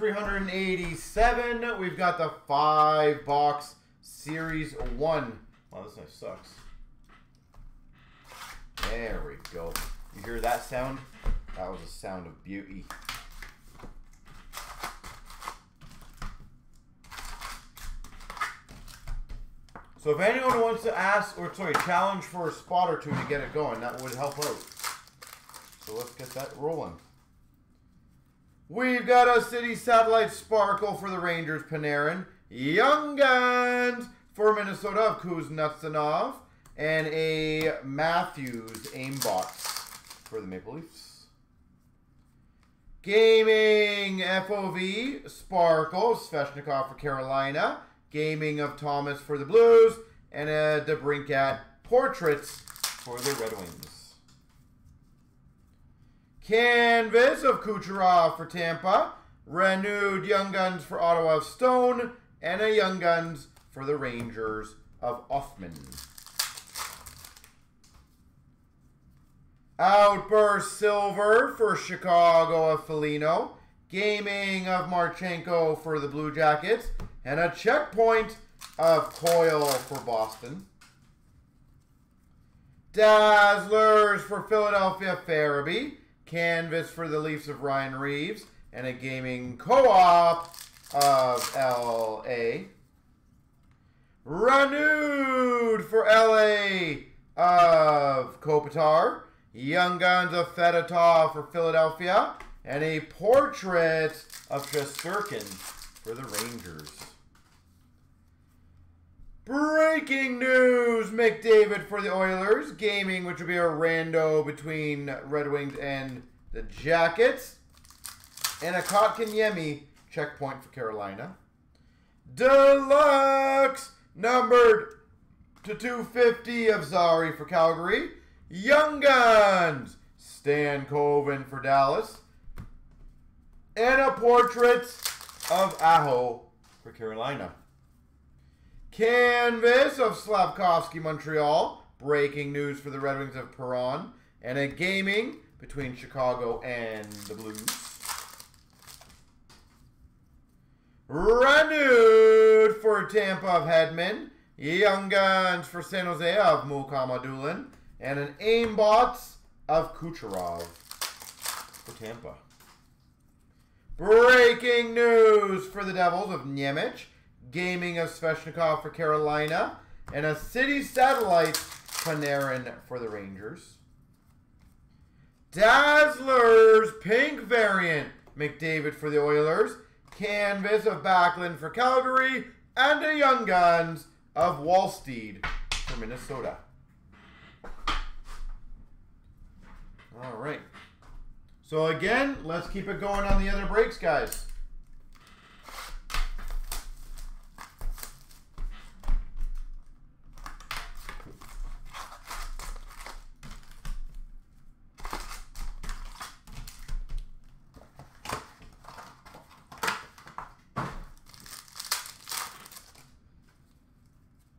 1,387. We've got the 5-box Series 1. Wow, this knife sucks. There we go. You hear that sound? That was a sound of beauty. So if anyone wants to ask, or sorry, challenge for a spot or two to get it going, that would help out. So let's get that rolling. We've got a City Satellite Sparkle for the Rangers, Panarin. Young Guns for Minnesota of Kuznetsov. And a Matthews aimbot for the Maple Leafs. Gaming FOV Sparkle, Svechnikov for Carolina. Gaming of Thomas for the Blues. And a DeBrincat Portraits for the Red Wings. Canvas of Kucherov for Tampa. Renewed Young Guns for Ottawa of Stone. And a Young Guns for the Rangers of Hoffman. Outburst Silver for Chicago of Foligno. Gaming of Marchenko for the Blue Jackets. And a checkpoint of Coyle for Boston. Dazzlers for Philadelphia, Farabee. Canvas for the Leafs of Ryan Reeves. And a gaming co-op of LA. Renewed for LA of Kopitar. Young Guns of Fedotov for Philadelphia. And a portrait of Shesterkin for the Rangers. Breaking news, McDavid for the Oilers. Gaming, which would be a rando between Red Wings and the Jackets. And a Kotkaniemi checkpoint for Carolina. Deluxe, numbered to 250 of Zari for Calgary. Young Guns, Stan Coven for Dallas. And a portrait of Aho for Carolina. Canvas of Slavkovsky, Montreal. Breaking news for the Red Wings of Perron. And a gaming between Chicago and the Blues. Renewed for Tampa of Hedman. Young Guns for San Jose of Mukhamadullin. And an aimbots of Kucherov for Tampa. Breaking news for the Devils of Nemec. Gaming of Svechnikov for Carolina. And a City Satellite Panarin for the Rangers. Dazzlers pink variant McDavid for the Oilers. Canvas of Backlund for Calgary. And a Young Guns of Wallsteed for Minnesota. All right. So again, let's keep it going on the other breaks, guys.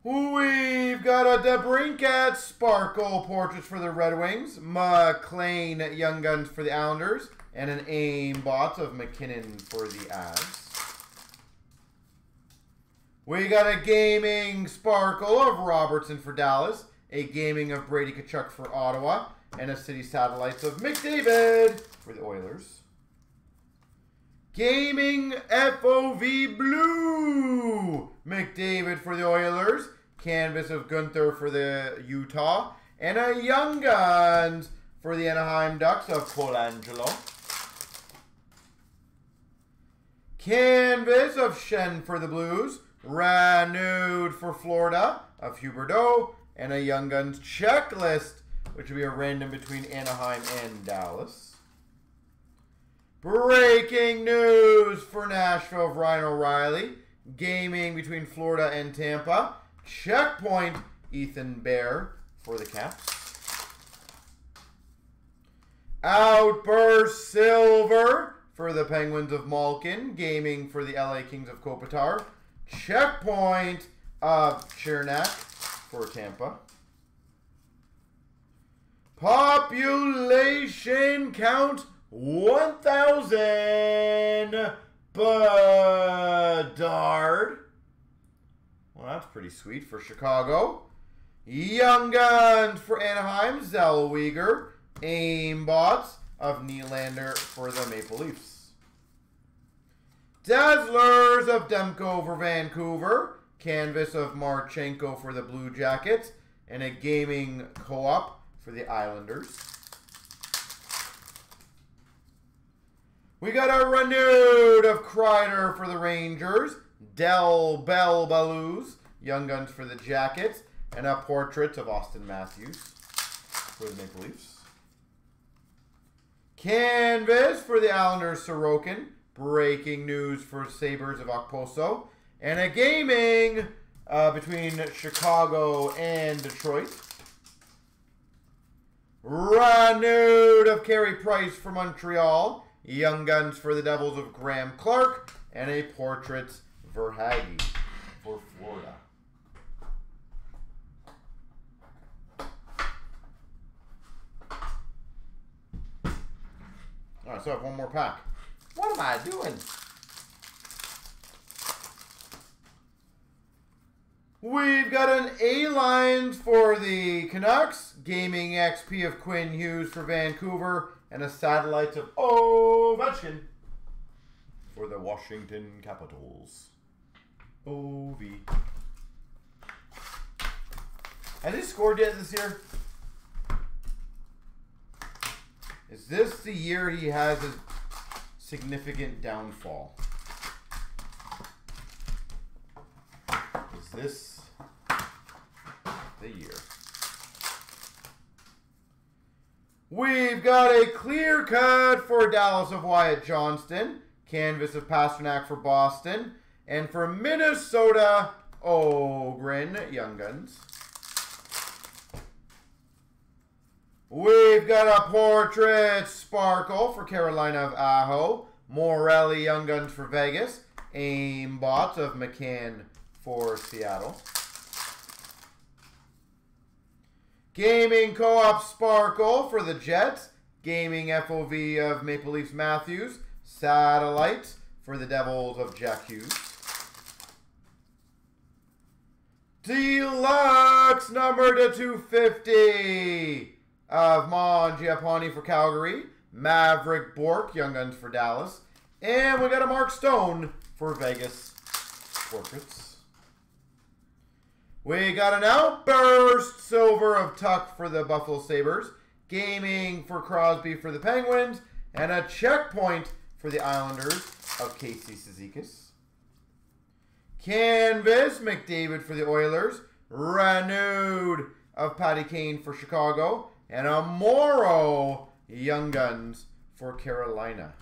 We've got a DeBrincat Sparkle Portraits for the Red Wings. McLean Young Guns for the Islanders. And an aimbot of McKinnon for the Avs. We got a Gaming Sparkle of Robertson for Dallas. A Gaming of Brady Tkachuk for Ottawa. And a City Satellites of McDavid for the Oilers. Gaming FOV Blue McDavid for the Oilers. Canvas of Gunther for the Utah. And a Young Guns for the Anaheim Ducks of Colangelo. Canvas of Shen for the Blues. Renewed for Florida of Huberdeau. And a Young Guns checklist, which will be a random between Anaheim and Dallas. Breaking news for Nashville of Ryan O'Reilly. Gaming between Florida and Tampa. Checkpoint Ethan Bear for the Caps. Outburst Silver for the Penguins of Malkin. Gaming for the LA Kings of Kopitar. Checkpoint of Chernak for Tampa. Population count 1,000. Bedard. Well, that's pretty sweet for Chicago. Young Guns for Anaheim, Zellweger. Aimbots of Nylander for the Maple Leafs. Dazzlers of Demko for Vancouver. Canvas of Marchenko for the Blue Jackets. And a gaming co-op for the Islanders. We got a renewed of Kreider for the Rangers. Del Bell Baloos, Young Guns for the Jackets. And a portrait of Austin Matthews for the Maple Leafs. Canvas for the Islanders, Sorokin. Breaking news for Sabres of Okposo. And a gaming between Chicago and Detroit. Renewed of Carey Price for Montreal. Young Guns for the Devils of Graham Clark. And a portrait Verhaeghe for Florida. Alright, so I have one more pack. What am I doing? We've got an A-Lines for the Canucks. Gaming XP of Quinn Hughes for Vancouver. And a satellite of Ovechkin for the Washington Capitals. OV. Has he scored yet this year? Is this the year he has his significant downfall? Is this the year? We've got a clear cut for Dallas of Wyatt Johnston. Canvas of Pasternak for Boston. And for Minnesota, Ogren, Young Guns. We've got a portrait sparkle for Carolina of Aho. Morelli, Young Guns for Vegas. Aimbot of McCann for Seattle. Gaming Co-op Sparkle for the Jets. Gaming FOV of Maple Leafs Matthews. Satellite for the Devils of Jack Hughes. Deluxe number to 250 of Mangiapane for Calgary. Maverick Bork, Young Guns for Dallas. And we got a Mark Stone for Vegas Portraits. We got an Outburst Silver of Tuck for the Buffalo Sabres. Gaming for Crosby for the Penguins. And a Checkpoint for the Islanders of Casey Cizikas. Canvas McDavid for the Oilers. Renewed of Patty Kane for Chicago. And a Morrow Young Guns for Carolina.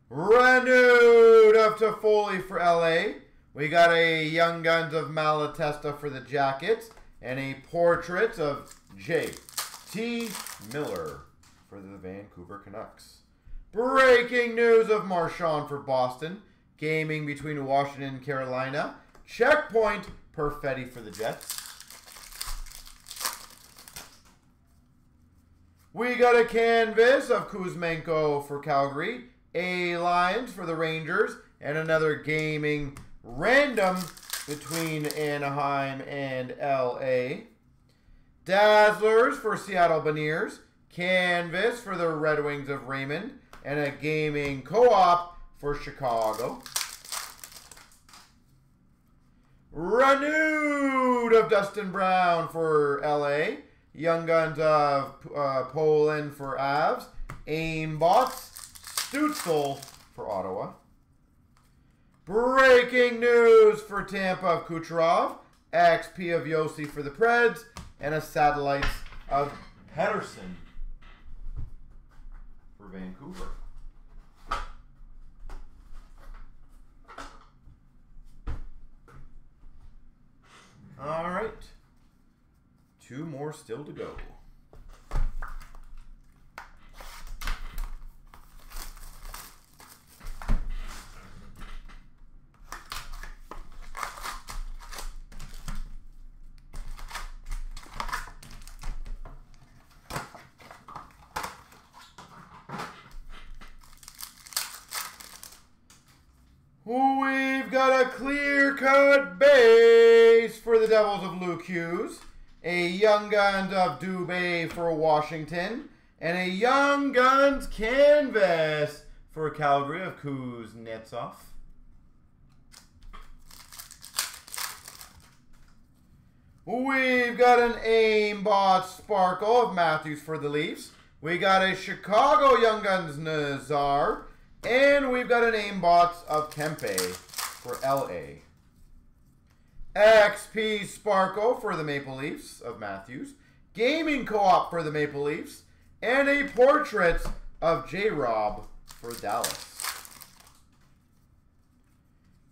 Renewed of Toffoli for LA. We got a Young Guns of Malatesta for the Jackets. And a portrait of J.T. Miller for the Vancouver Canucks. Breaking news of Marchand for Boston. Gaming between Washington and Carolina. Checkpoint Perfetti for the Jets. We got a canvas of Kuzmenko for Calgary. A-Lines for the Rangers. And another gaming random between Anaheim and LA. Dazzlers for Seattle Beniers. Canvas for the Red Wings of Raymond. And a gaming co-op for Chicago. Renewed of Dustin Brown for LA. Young Guns of Poland for Avs. Aimbots. Stutzel for Ottawa. Breaking news for Tampa of Kucherov. XP of Yossi for the Preds. And a satellite of Pedersen for Vancouver. All right. Two more still to go. We've got a clear-cut base for the Devils of Luke Hughes, a Young Guns of Dubé for Washington, and a Young Guns canvas for Calgary of Kuznetsov. We've got an aimbot Sparkle of Matthews for the Leafs. We got a Chicago Young Guns Nazar. And we've got an aimbot of Kempe for LA. XP Sparkle for the Maple Leafs of Matthews. Gaming Co-op for the Maple Leafs. And a portrait of J-Rob for Dallas.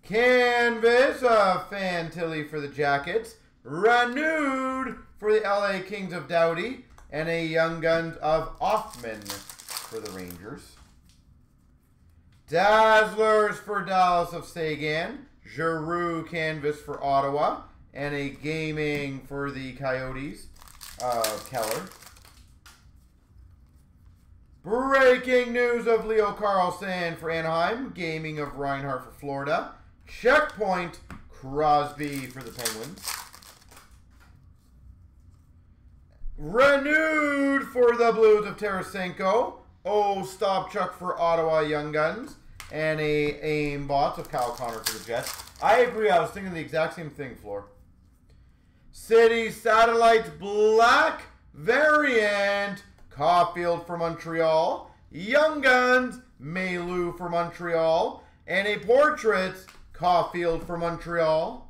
Canvas of Fantilli for the Jackets. Renewed for the LA Kings of Doughty. And a Young Guns of Offman for the Rangers. Dazzlers for Dallas of Sagan. Giroux canvas for Ottawa. And a gaming for the Coyotes of Keller. Breaking news of Leo Carlsson for Anaheim. Gaming of Reinhart for Florida. Checkpoint Crosby for the Penguins. Renewed for the Blues of Tarasenko. Stopchuk for Ottawa Young Guns. And a aimbot of Kyle Connor for the Jets. I agree. I was thinking the exact same thing, Floor. City Satellites Black variant. Caulfield for Montreal. Young Guns Mailou for Montreal. And a portrait Caulfield for Montreal.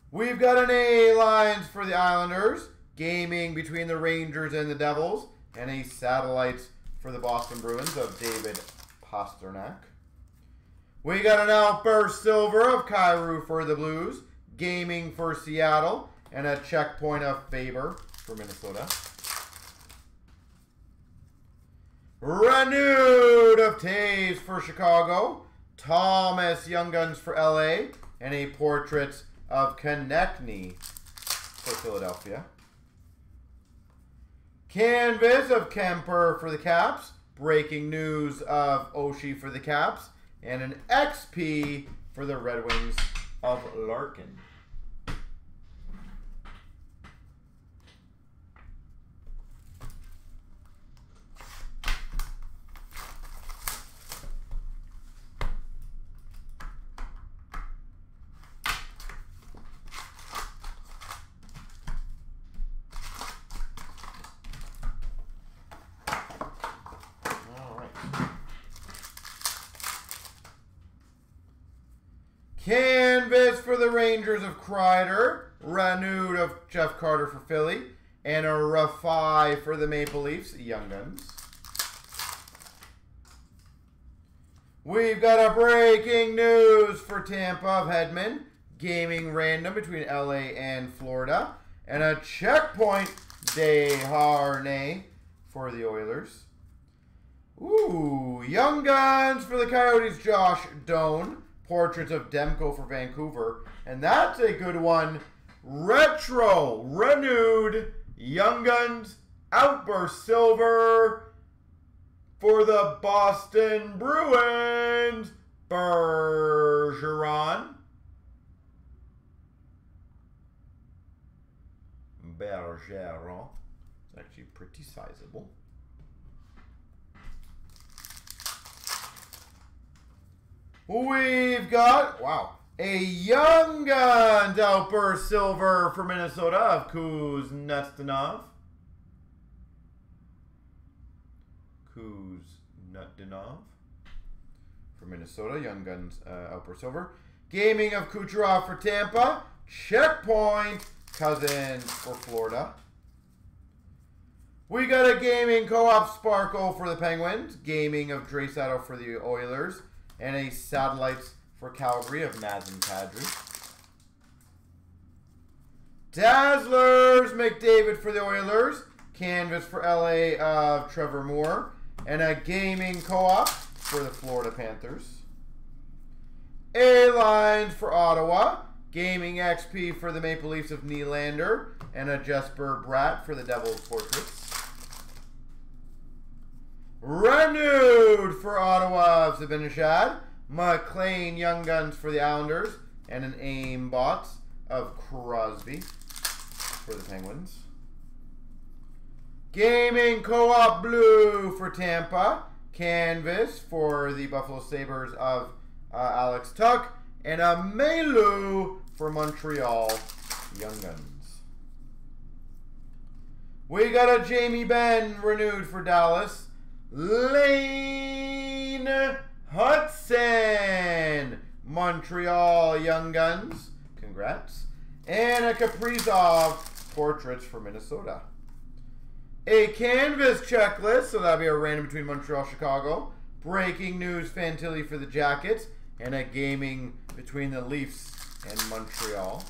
We've got an A-Lines for the Islanders. Gaming between the Rangers and the Devils. And a Satellites for the Boston Bruins of David Pasternak. We got an Outburst Silver of Kyrou for the Blues. Gaming for Seattle. And a checkpoint of Faber for Minnesota. Renewed of Taves for Chicago. Thomas Young Guns for LA. And a portrait of Konechny for Philadelphia. Canvas of Kemper for the Caps. Breaking news of Oshie for the Caps. And an XP for the Red Wings of Larkin. Canvas for the Rangers of Kreider. Renewed of Jeff Carter for Philly. And a Rafai for the Maple Leafs, Young Guns. We've got a breaking news for Tampa of Hedman. Gaming random between LA and Florida. And a checkpoint Desharnais for the Oilers. Ooh, Young Guns for the Coyotes, Josh Doan. Portraits of Demko for Vancouver. And that's a good one. Retro, renewed, Young Guns, Outburst Silver for the Boston Bruins, Bergeron. Bergeron. It's actually pretty sizable. We've got, wow, a Young Guns Outburst Silver for Minnesota of Kuznetsov. For Minnesota, Young Guns Outburst Silver. Gaming of Kucherov for Tampa. Checkpoint Cousins for Florida. We got a Gaming Co-op Sparkle for the Penguins. Gaming of Draisaitl for the Oilers. And a Satellites for Calgary of Nazem Kadri. Dazzlers McDavid for the Oilers. Canvas for LA of Trevor Moore. And a Gaming Co-op for the Florida Panthers. A-Lines for Ottawa. Gaming XP for the Maple Leafs of Nylander. And a Jesper Bratt for the Devils Portraits. Renewed of Zibanejad. McLean Young Guns for the Islanders. And an aimbot of Crosby for the Penguins. Gaming Co-op Blue for Tampa. Canvas for the Buffalo Sabres of Alex Tuck. And a Melu for Montreal Young Guns. We got a Jamie Benn renewed for Dallas. Lane Hudson, Montreal Young Guns. Congrats. And a Kaprizov Portraits for Minnesota. A canvas checklist, so that'll be a random between Montreal, Chicago. Breaking news, Fantilli for the Jackets. And a gaming between the Leafs and Montreal.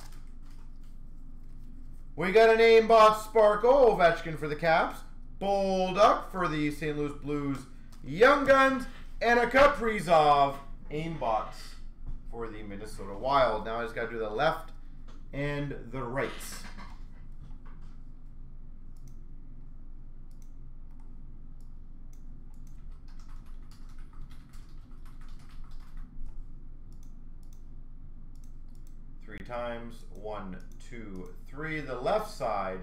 We got an aimbot Sparkle, Ovechkin for the Caps. Bolduc for the St. Louis Blues Young Guns. And a Kaprizov aimbot for the Minnesota Wild. Now I just got to do the left and the right. Three times. 1, 2, 3. The left side